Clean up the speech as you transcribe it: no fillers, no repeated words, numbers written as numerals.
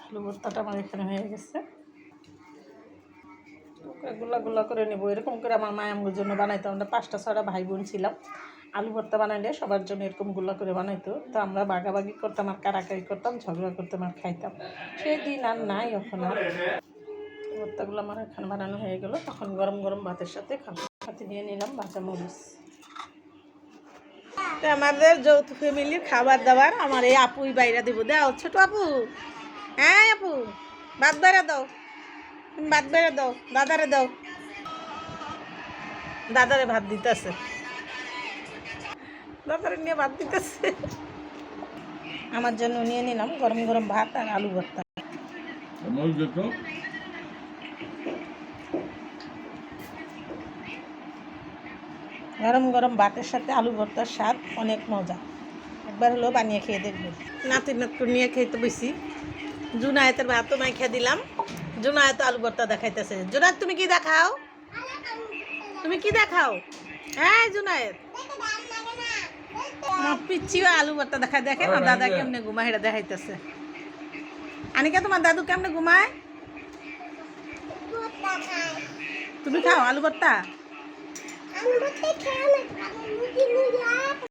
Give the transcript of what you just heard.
আলু ভর্তাটা আমার এখানে হয়ে গেছে। গুলা গুলা করে নেবো। এরকম করে আমার মায়ামগুলোর জন্য বানাইতাম। আমরা 5টা 6টা ভাই বোন ছিলাম। আলু ভর্তা বানাইলে সবার জন্য এরকম গুলা করে বানাইতো। তো আমরা ভাগাভাগি করতাম, আর কারাকারি করতাম, ঝগড়া করতাম আর খাইতাম। সেই দিন আর নাই এখন। আর ভর্তাগুলো আমার এখানে বানানো হয়ে গেল। তখন গরম গরম ভাতের সাথে খাবো। সাথে নিয়ে নিলাম ভাজা মরিচ। তো আমাদের যৌথ ফ্যামিলির খাবার দাবার আমার এই আপুই বাইরে দেবো। দাও ছোট আপু, হ্যাঁ আপু ভাত বেড়ে দাও, ভাত বেড়ে দাও, দাদারে দাও। দাদারে ভাত দিতেছে, দাদারে নিয়ে ভাত দিতেছে। আমার জন্য নিয়ে নিলাম গরম গরম ভাত আর আলু ভর্তা। গরম গরম ভাতের সাথে আলু ভর্তার স্বাদ অনেক মজা। একবার হলেও বানিয়ে খেয়ে দেখবেন। নাতি নাতু নিয়ে খেতে বেশি। জুনায়েতের ভাতও মাই খেয়ে দিলাম। জুনায়েত আলু ভর্তা দেখাইতেছে। জুনায়েত তুমি কি দেখাও? তুমি কি দেখাও? হ্যাঁ জুনায়েত, আমার পিচ্ছিও আলু ভর্তা দেখায়। দেখে না দাদা কেমনে ঘুমায়, এটা দেখাইতেছে। আনিকা তোমার দাদু কেমনে ঘুমায়? তুমি খাও আলু ভর্তা?